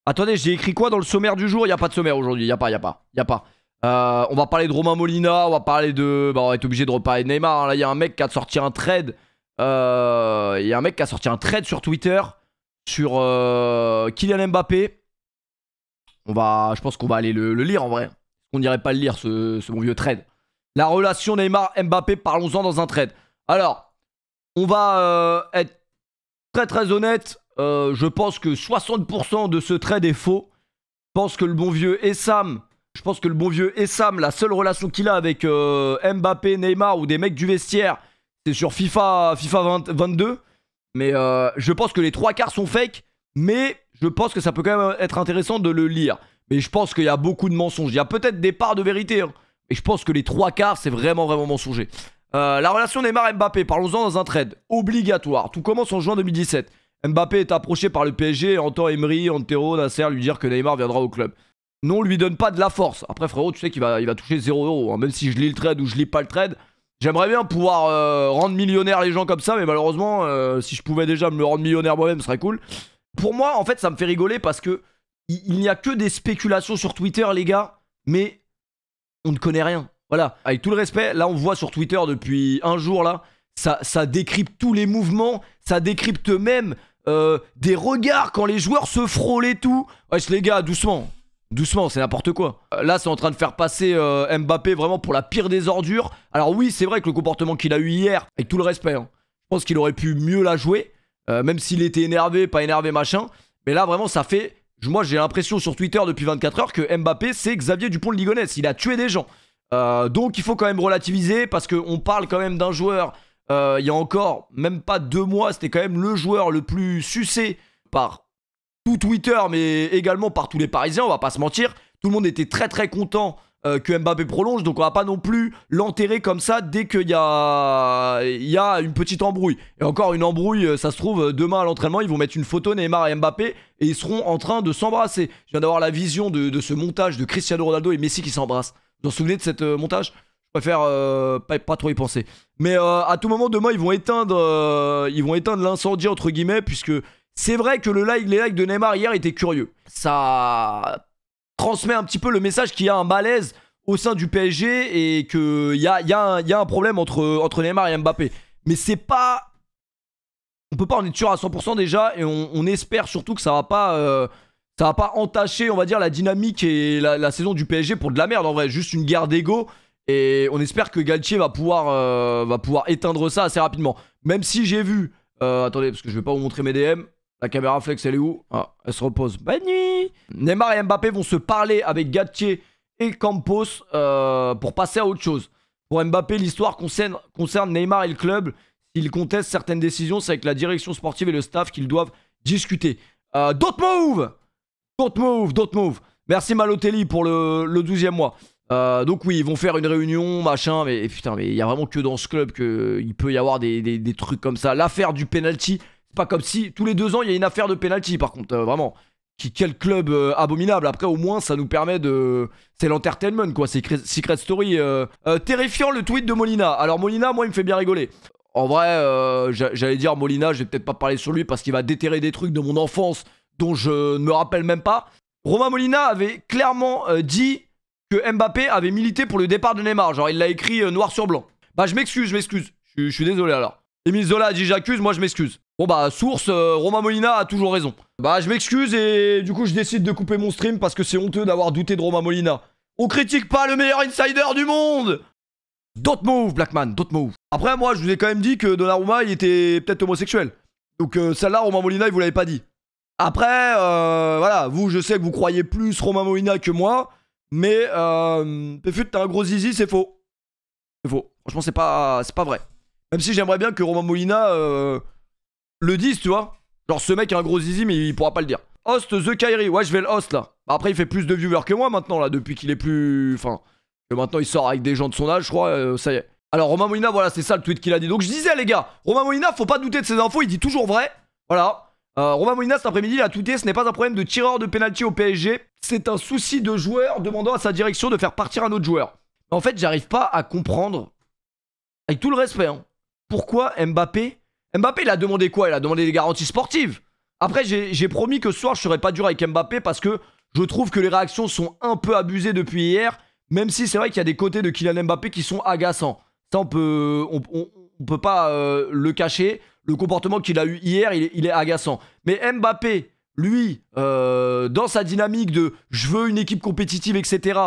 Attendez, j'ai écrit quoi dans le sommaire du jour? Il n'y a pas de sommaire aujourd'hui. Il n'y a pas. On va parler de Romain Molina. On va parler de... Bah, on va être obligé de reparler de Neymar. Hein. Là, il y a un mec qui a sorti un thread. Il y a un mec qui a sorti un thread sur Twitter sur Kylian Mbappé. Je pense qu'on va aller le lire en vrai. On n'irait pas le lire, ce bon vieux thread. La relation Neymar-Mbappé, parlons-en dans un thread. Alors, on va être très très honnête. Je pense que 60% de ce trade est faux. Je pense que le bon vieux Essam, la seule relation qu'il a avec Mbappé, Neymar ou des mecs du vestiaire, c'est sur FIFA 22. Mais je pense que les 3/4 sont fake. Mais je pense que ça peut quand même être intéressant de le lire. Mais je pense qu'il y a beaucoup de mensonges. Il y a peut-être des parts de vérité. Hein. Et je pense que les 3/4, c'est vraiment mensonger. La relation Neymar-Mbappé, parlons-en dans un trade. Obligatoire. Tout commence en juin 2017. Mbappé est approché par le PSG et entend Emery, Antero, Nasser lui dire que Neymar viendra au club. Non, on lui donne pas de la force. Après, frérot, tu sais qu'il va toucher 0 €. Hein. Même si je lis le trade ou je lis pas le trade. J'aimerais bien pouvoir rendre millionnaire les gens comme ça. Mais malheureusement, si je pouvais déjà me rendre millionnaire moi-même, ce serait cool. Pour moi, en fait, ça me fait rigoler parce que il n'y a que des spéculations sur Twitter, les gars. Mais on ne connaît rien. Voilà, avec tout le respect, là on voit sur Twitter depuis un jour là, ça décrypte tous les mouvements, ça décrypte même des regards quand les joueurs se frôlent et tout. Wesh les gars, doucement, c'est n'importe quoi. Là c'est en train de faire passer Mbappé vraiment pour la pire des ordures. Alors oui, c'est vrai que le comportement qu'il a eu hier, avec tout le respect, hein, je pense qu'il aurait pu mieux la jouer, même s'il était énervé, pas énervé machin. Mais là vraiment ça fait... Moi j'ai l'impression sur Twitter depuis 24 heures que Mbappé c'est Xavier Dupont de Ligonnès, il a tué des gens. Donc il faut quand même relativiser parce qu'on parle quand même d'un joueur, il y a encore même pas 2 mois, c'était quand même le joueur le plus sucé par tout Twitter mais également par tous les Parisiens, on va pas se mentir. Tout le monde était très content que Mbappé prolonge, donc on va pas non plus l'enterrer comme ça dès qu'il y a une petite embrouille. Et encore une embrouille, ça se trouve demain à l'entraînement ils vont mettre une photo Neymar et Mbappé et ils seront en train de s'embrasser. Je viens d'avoir la vision de ce montage de Cristiano Ronaldo et Messi qui s'embrassent. Vous vous souvenez de cette montage? Je préfère pas trop y penser. Mais à tout moment demain ils vont éteindre l'incendie entre guillemets, puisque c'est vrai que les likes de Neymar hier étaient curieux. Ça transmet un petit peu le message qu'il y a un malaise au sein du PSG et qu'il y a un problème entre Neymar et Mbappé. Mais c'est pas... On peut pas en être sûr à 100% déjà, et on espère surtout que ça va pas entacher, on va dire, la dynamique et la saison du PSG pour de la merde en vrai, juste une guerre d'ego. Et on espère que Galtier va pouvoir éteindre ça assez rapidement. Même si j'ai vu... attendez, parce que je vais pas vous montrer mes DM. La caméra flex, elle est où? Ah, elle se repose. Bonne nuit. Neymar et Mbappé vont se parler avec Galtier et Campos pour passer à autre chose. Pour Mbappé, l'histoire concerne Neymar et le club. S'ils contestent certaines décisions, c'est avec la direction sportive et le staff qu'ils doivent discuter. Don't move. Merci Malotelli pour le 12e mois. Donc oui, ils vont faire une réunion, machin. Mais putain, mais il y a vraiment que dans ce club qu'il peut y avoir des trucs comme ça. L'affaire du penalty, c'est pas comme si tous les 2 ans il y a une affaire de penalty. Par contre, vraiment, quel club abominable. Après, au moins, ça nous permet de... C'est l'entertainment, quoi. C'est Secret Story. Terrifiant le tweet de Molina. Alors Molina, moi, il me fait bien rigoler. En vrai, j'allais dire Molina, je vais peut-être pas parler sur lui parce qu'il va déterrer des trucs de mon enfance dont je ne me rappelle même pas. Romain Molina avait clairement dit que Mbappé avait milité pour le départ de Neymar. Genre, il l'a écrit noir sur blanc. Bah, je m'excuse. Je suis désolé alors. Émile Zola a dit j'accuse, moi je m'excuse. Bon bah, source, Romain Molina a toujours raison. Bah, je m'excuse et du coup, je décide de couper mon stream parce que c'est honteux d'avoir douté de Romain Molina. On critique pas le meilleur insider du monde! Don't move, Blackman, don't move. Après, moi, je vous ai quand même dit que Donnarumma, il était peut-être homosexuel. Donc, celle-là, Romain Molina, il vous l'avait pas dit. Après, voilà, vous, je sais que vous croyez plus Romain Molina que moi. Mais, Péfut, t'as un gros zizi, c'est faux. C'est faux. Franchement, c'est pas vrai. Même si j'aimerais bien que Romain Molina le dise, tu vois. Genre, ce mec a un gros zizi, mais il pourra pas le dire. Host The Kyrie. Ouais, je vais le host, là. Après, il fait plus de viewers que moi, maintenant, là, depuis qu'il est plus... Enfin... Que maintenant il sort avec des gens de son âge, je crois, ça y est. Alors Romain Molina, voilà, c'est ça le tweet qu'il a dit. Donc je disais les gars, Romain Molina, faut pas douter de ses infos, il dit toujours vrai. Voilà. Romain Molina cet après-midi il a tweeté: ce n'est pas un problème de tireur de penalty au PSG, c'est un souci de joueur demandant à sa direction de faire partir un autre joueur. En fait, j'arrive pas à comprendre, avec tout le respect, hein, pourquoi Mbappé, il a demandé quoi? Il a demandé des garanties sportives. Après, j'ai promis que ce soir, je serais pas dur avec Mbappé parce que je trouve que les réactions sont un peu abusées depuis hier. Même si c'est vrai qu'il y a des côtés de Kylian Mbappé qui sont agaçants. Ça, on peut pas le cacher. Le comportement qu'il a eu hier, il est agaçant. Mais Mbappé, lui, dans sa dynamique de je veux une équipe compétitive, etc.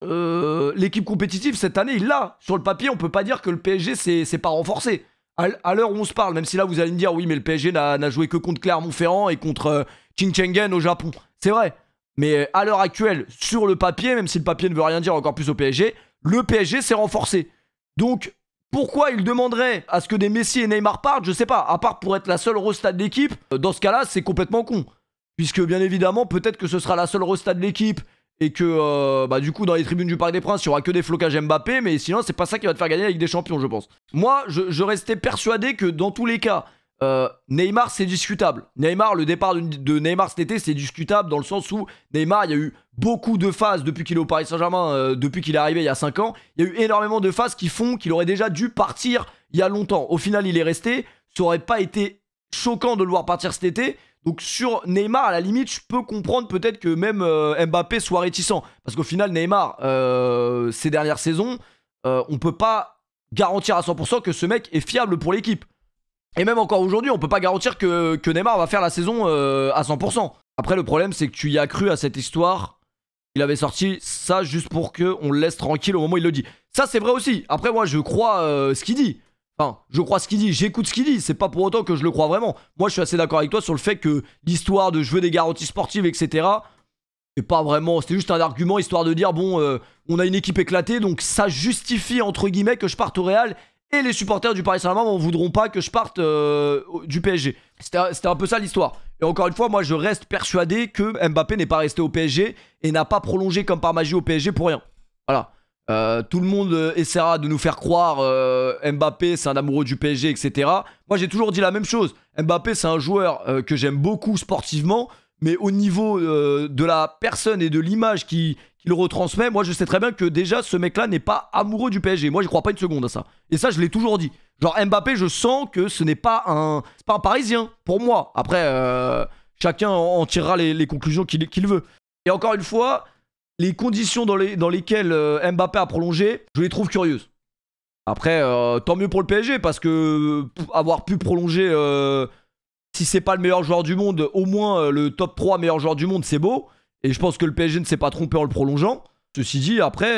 L'équipe compétitive cette année, il l'a. Sur le papier, on peut pas dire que le PSG c'est pas renforcé. À l'heure où on se parle, même si là vous allez me dire oui, mais le PSG n'a joué que contre Clermont-Ferrand et contre Qingchenghen au Japon. C'est vrai. Mais à l'heure actuelle, sur le papier, même si le papier ne veut rien dire encore plus au PSG, le PSG s'est renforcé. Donc, pourquoi il demanderait à ce que des Messi et Neymar partent? Je sais pas. À part pour être la seule resta de l'équipe, dans ce cas-là, c'est complètement con. Puisque bien évidemment, peut-être que ce sera la seule resta de l'équipe et que du coup dans les tribunes du Parc des Princes il y aura que des flocages Mbappé, mais sinon c'est pas ça qui va te faire gagner avec des champions, je pense. Moi je restais persuadé que dans tous les cas Neymar c'est discutable. Neymar, le départ de Neymar cet été c'est discutable dans le sens où Neymar, il y a eu beaucoup de phases depuis qu'il est au Paris Saint-Germain, depuis qu'il est arrivé il y a 5 ans, il y a eu énormément de phases qui font qu'il aurait déjà dû partir il y a longtemps. Au final il est resté, ça aurait pas été choquant de le voir partir cet été. Donc sur Neymar, à la limite, je peux comprendre peut-être que même Mbappé soit réticent. Parce qu'au final, Neymar, ces dernières saisons, on peut pas garantir à 100% que ce mec est fiable pour l'équipe. Et même encore aujourd'hui, on peut pas garantir que Neymar va faire la saison à 100%. Après, le problème, c'est que tu y as cru à cette histoire. Il avait sorti ça juste pour qu'on le laisse tranquille au moment où il le dit. Ça, c'est vrai aussi. Après, moi, je crois ce qu'il dit. Enfin, je crois ce qu'il dit, j'écoute ce qu'il dit, c'est pas pour autant que je le crois vraiment. Moi, je suis assez d'accord avec toi sur le fait que l'histoire de je veux des garanties sportives, etc., c'est pas vraiment, c'était juste un argument histoire de dire, bon, on a une équipe éclatée, donc ça justifie, entre guillemets, que je parte au Real, et les supporters du Paris Saint-Germain m'en voudront pas que je parte du PSG. C'était un peu ça l'histoire. Et encore une fois, moi, je reste persuadé que Mbappé n'est pas resté au PSG et n'a pas prolongé comme par magie au PSG pour rien. Voilà. Tout le monde essaiera de nous faire croire Mbappé c'est un amoureux du PSG, etc. Moi j'ai toujours dit la même chose. Mbappé c'est un joueur que j'aime beaucoup sportivement, mais au niveau de la personne et de l'image qu'il retransmet, moi je sais très bien que déjà ce mec là n'est pas amoureux du PSG. Moi je crois pas une seconde à ça. Et ça je l'ai toujours dit. Genre Mbappé, je sens que ce n'est pas c'est pas un Parisien pour moi. Après chacun en tirera les conclusions qu'il veut. Et encore une fois, les conditions dans lesquelles Mbappé a prolongé, je les trouve curieuses. Après, tant mieux pour le PSG, parce que avoir pu prolonger, si c'est pas le meilleur joueur du monde, au moins le top 3 meilleur joueur du monde, c'est beau. Et je pense que le PSG ne s'est pas trompé en le prolongeant. Ceci dit, après,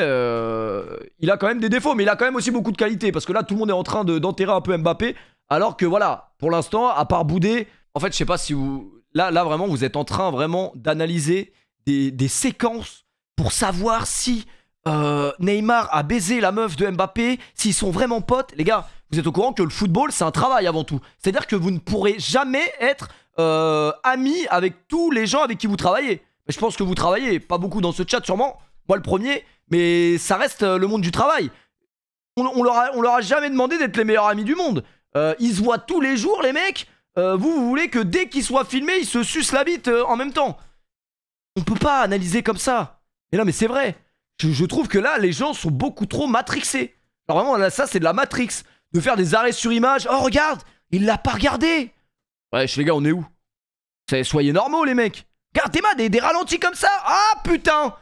il a quand même des défauts, mais il a quand même aussi beaucoup de qualités. Parce que là, tout le monde est en train d'enterrer un peu Mbappé. Alors que voilà, pour l'instant, à part bouder, en fait, je sais pas si vous... Là vraiment, vous êtes en train vraiment d'analyser des séquences pour savoir si Neymar a baisé la meuf de Mbappé, s'ils sont vraiment potes. Les gars, vous êtes au courant que le football, c'est un travail avant tout. C'est-à-dire que vous ne pourrez jamais être amis avec tous les gens avec qui vous travaillez. Je pense que vous travaillez, pas beaucoup dans ce chat sûrement, moi le premier, mais ça reste le monde du travail. On leur a jamais demandé d'être les meilleurs amis du monde. Ils se voient tous les jours, les mecs. Vous voulez que dès qu'ils soient filmés, ils se sucent la bite en même temps. On peut pas analyser comme ça. Mais non, mais c'est vrai. Je trouve que là, les gens sont beaucoup trop matrixés. Alors vraiment, là, ça, c'est de la Matrix. De faire des arrêts sur image. Oh, regarde, il l'a pas regardé. Ouais, les gars, on est où? Soyez normaux, les mecs. Regardez moi des ralentis comme ça. Ah, putain.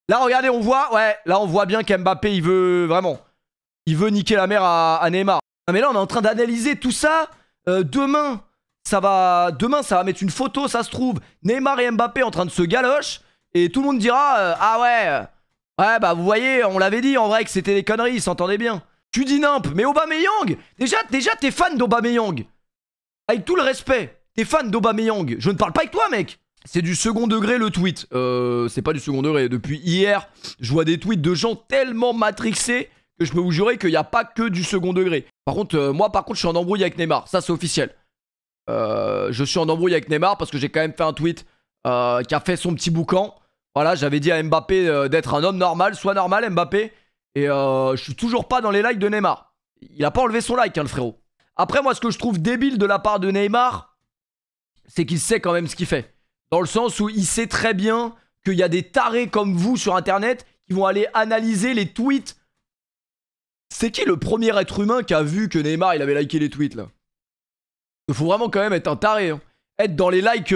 Là, regardez, on voit. Ouais, là, on voit bien qu'Mbappé, il veut vraiment. Il veut niquer la mère à Neymar. Ah, mais là, on est en train d'analyser tout ça. Demain, ça va mettre une photo, ça se trouve. Neymar et Mbappé en train de se galoche. Et tout le monde dira ah ouais, bah vous voyez, on l'avait dit en vrai que c'était des conneries, ils s'entendaient bien. Tu dis nimp, mais Aubameyang, déjà t'es fan d'Aubameyang. Avec tout le respect, t'es fan d'Aubameyang. Je ne parle pas avec toi, mec. C'est du second degré le tweet. C'est pas du second degré. Depuis hier, je vois des tweets de gens tellement matrixés que je peux vous jurer qu'il n'y a pas que du second degré. Par contre, moi je suis en embrouille avec Neymar. Ça c'est officiel. Je suis en embrouille avec Neymar parce que j'ai quand même fait un tweet qui a fait son petit boucan. Voilà, j'avais dit à Mbappé d'être un homme normal, soit normal Mbappé. Et je suis toujours pas dans les likes de Neymar. Il a pas enlevé son like, hein, le frérot. Après, moi, ce que je trouve débile de la part de Neymar, c'est qu'il sait quand même ce qu'il fait. Dans le sens où il sait très bien qu'il y a des tarés comme vous sur Internet qui vont aller analyser les tweets. C'est qui le premier être humain qui a vu que Neymar, il avait liké les tweets, là? Il faut vraiment quand même être un taré, hein. être dans les likes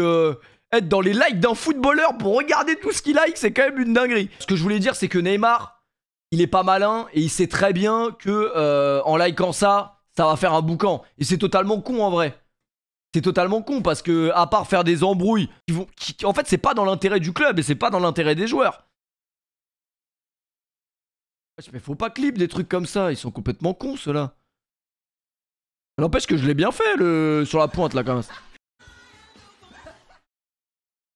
d'un footballeur pour regarder tout ce qu'il like, c'est quand même une dinguerie. Ce que je voulais dire, c'est que Neymar, il est pas malin et il sait très bien que en likant ça, ça va faire un boucan. Et c'est totalement con en vrai. C'est totalement con parce que, à part faire des embrouilles, en fait, c'est pas dans l'intérêt du club et c'est pas dans l'intérêt des joueurs. Mais faut pas clip des trucs comme ça, ils sont complètement cons ceux-là. N'empêche que je l'ai bien fait sur la pointe là quand même.